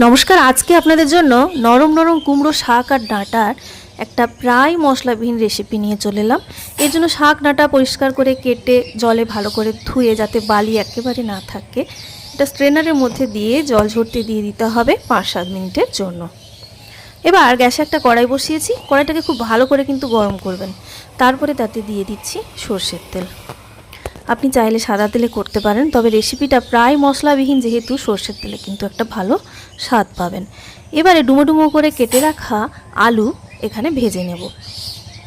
নমস্কার, আজকে আপনাদের জন্য নরম নরম কুমড়ো শাক আর ডাঁটার একটা প্রায় মশলাবিহীন রেসিপি নিয়ে চলে এলাম। এর জন্য শাক ডাঁটা পরিষ্কার করে কেটে জলে ভালো করে ধুয়ে যাতে বালি একেবারে না থাকে, এটা স্ট্রেনারের মধ্যে দিয়ে জল ঝরতে দিয়ে দিতে হবে 5-7 মিনিটের জন্য। এবার গ্যাসে একটা কড়াই বসিয়েছি, কড়াইটাকে খুব ভালো করে কিন্তু গরম করবেন। তারপরে তাতে দিয়ে দিচ্ছি সর্ষের তেল। আপনি চাইলে সাদা তেলে করতে পারেন, তবে রেসিপিটা প্রায় মশলাবিহীন যেহেতু সর্ষের তেলে কিন্তু একটা ভালো স্বাদ পাবেন। এবারে ডুমো ডুমো করে কেটে রাখা আলু এখানে ভেজে নেব।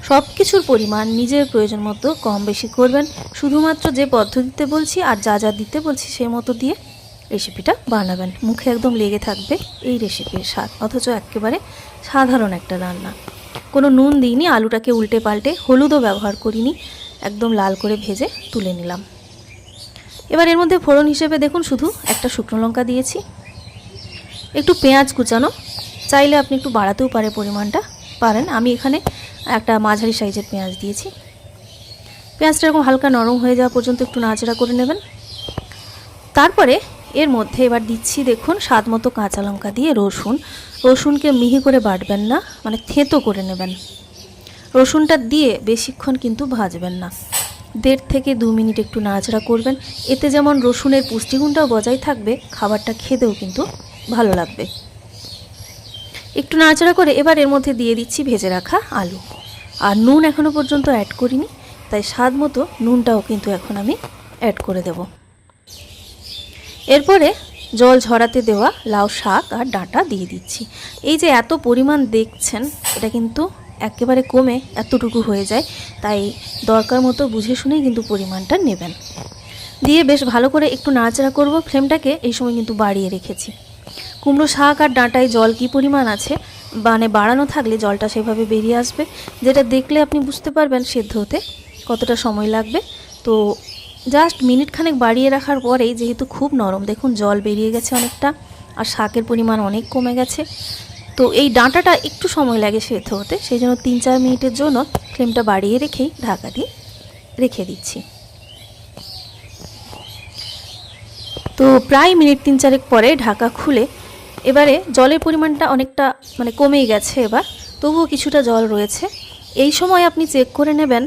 সব কিছুর পরিমাণ নিজের প্রয়োজন মতো কম বেশি করবেন, শুধুমাত্র যে পদ্ধতিতে বলছি আর যা যা দিতে বলছি সেই মতো দিয়ে রেসিপিটা বানাবেন। মুখে একদম লেগে থাকবে এই রেসিপির স্বাদ, অথচ একেবারে সাধারণ একটা রান্না। কোনো নুন দিইনি, আলুটাকে উল্টে পাল্টে হলুদও ব্যবহার করিনি, একদম লাল করে ভেজে তুলে নিলাম। এবার এর মধ্যে ফোড়ন হিসেবে দেখুন শুধু একটা শুকনো লঙ্কা দিয়েছি, একটু পেঁয়াজ কুচানো, চাইলে আপনি একটু বাড়াতেও পরিমাণটা পারেন। আমি এখানে একটা মাঝারি সাইজের পেঁয়াজ দিয়েছি। পেঁয়াজটা এরকম হালকা নরম হয়ে যাওয়া পর্যন্ত একটু নাড়াচাড়া করে নেবেন। তারপরে এর মধ্যে এবার দিচ্ছি দেখুন স্বাদ মতো কাঁচা লঙ্কা দিয়ে রসুনকে মিহি করে বাটবেন না, মানে থেঁতো করে নেবেন। রসুনটা দিয়ে বেশিক্ষণ কিন্তু ভাজবেন না, 1.5 থেকে 2 মিনিট একটু নাড়াচাড়া করবেন। এতে যেমন রসুনের পুষ্টিগুণটাও বজায় থাকবে, খাবারটা খেতেও কিন্তু ভালো লাগবে। একটু নাড়াচাড়া করে এবার এর মধ্যে দিয়ে দিচ্ছি ভেজে রাখা আলু। আর নুন এখনও পর্যন্ত অ্যাড করিনি, তাই স্বাদ মতো নুনটাও কিন্তু এখন আমি অ্যাড করে দেব। এরপরে জল ঝরাতে দেওয়া লাউ শাক আর ডাঁটা দিয়ে দিচ্ছি। এই যে এত পরিমাণ দেখছেন, এটা কিন্তু একেবারে কমে এতটুকু হয়ে যায়, তাই দরকার মতো বুঝে শুনেই কিন্তু পরিমাণটা নেবেন। দিয়ে বেশ ভালো করে একটু নাড়াচাড়া করব। ফ্লেমটাকে এই সময় কিন্তু বাড়িয়ে রেখেছি। কুমড়ো শাক আর ডাঁটায় জল কি পরিমাণ আছে, মানে বাড়ানো থাকলে জলটা সেভাবে বেরিয়ে আসবে, যেটা দেখলে আপনি বুঝতে পারবেন সেদ্ধ হতে কতটা সময় লাগবে। তো জাস্ট মিনিট খানেক বাড়িয়ে রাখার পরেই যেহেতু খুব নরম, দেখুন জল বেরিয়ে গেছে অনেকটা, আর শাকের পরিমাণ অনেক কমে গেছে। তো এই ডাঁটাটা একটু সময় লাগে সেদ্ধ হতে, সেই জন্য 3-4 মিনিটের জন্য ফ্লেমটা বাড়িয়ে রেখেই ঢাকা দিয়ে রেখে দিচ্ছি। তো প্রায় মিনিট 3-4 পরে ঢাকা খুলে এবারে জলের পরিমাণটা অনেকটা মানে কমেই গেছে, এবার তবুও কিছুটা জল রয়েছে। এই সময় আপনি চেক করে নেবেন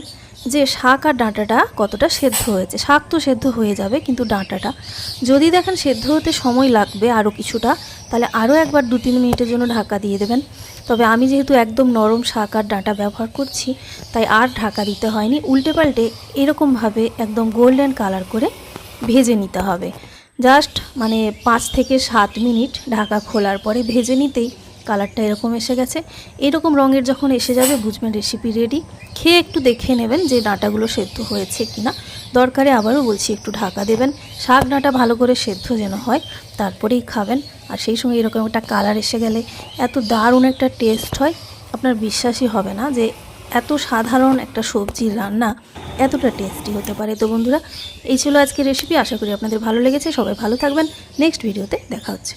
যে শাক আর ডাঁটাটা কতটা সেদ্ধ হয়েছে। শাক তো সেদ্ধ হয়ে যাবে, কিন্তু ডাঁটাটা যদি দেখেন সেদ্ধ হতে সময় লাগবে আরও কিছুটা, তাহলে আরও একবার 2-3 মিনিটের জন্য ঢাকা দিয়ে দেবেন। তবে আমি যেহেতু একদম নরম শাক আর ডাঁটা ব্যবহার করছি, তাই আর ঢাকা দিতে হয়নি। উল্টে পাল্টে এরকমভাবে একদম গোল্ডেন কালার করে ভেজে নিতে হবে। জাস্ট মানে 5 থেকে 7 মিনিট ঢাকা খোলার পরে ভেজে নিতেই কালারটা এরকম এসে গেছে। এরকম রঙের যখন এসে যাবে বুঝবেন রেসিপি রেডি। খেয়ে একটু দেখে নেবেন যে ডাঁটাগুলো সেদ্ধ হয়েছে কিনা। দরকারে আবারও বলছি একটু ঢাকা দেবেন, শাক ডাঁটা ভালো করে সেদ্ধ যেন হয়, তারপরেই খাবেন। আর সেই সঙ্গে এরকম একটা কালার এসে গেলে এত দারুণ একটা টেস্ট হয়, আপনার বিশ্বাসই হবে না যে এত সাধারণ একটা সবজির রান্না এতটা টেস্টি হতে পারে। তো বন্ধুরা, এই ছিল আজকের রেসিপি। আশা করি আপনাদের ভালো লেগেছে। সবাই ভালো থাকবেন। নেক্সট ভিডিওতে দেখা হচ্ছে।